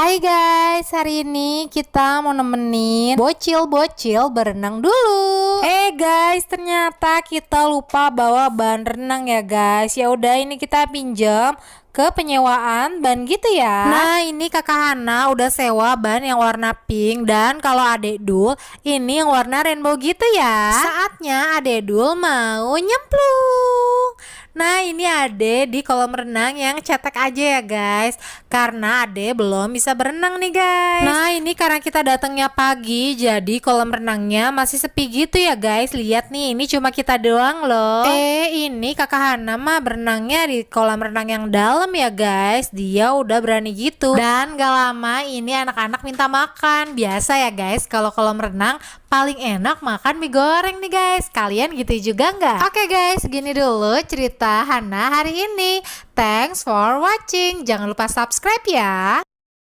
Hai guys, hari ini kita mau nemenin bocil-bocil berenang dulu. Guys, ternyata kita lupa bawa ban renang ya guys. Ya udah, ini kita pinjam ke penyewaan ban gitu ya. Nah, ini Kakak Hana udah sewa ban yang warna pink, dan kalau Adek Dul ini yang warna rainbow gitu ya. Saatnya Adek Dul mau nyemplung. Nah, ini Ade di kolam renang yang cetek aja ya guys, karena Ade belum bisa berenang nih guys. Nah, ini karena kita datangnya pagi, jadi kolam renangnya masih sepi gitu ya guys. Lihat nih, ini cuma kita doang loh. Ini Kakak Hana mah berenangnya di kolam renang yang dalam ya guys. Dia udah berani gitu. Dan gak lama ini anak-anak minta makan. Biasa ya guys, kalau kolam renang paling enak makan mie goreng nih guys. Kalian gitu juga nggak? Oke guys, segini dulu cerita Hana hari ini. Thanks for watching. Jangan lupa subscribe ya.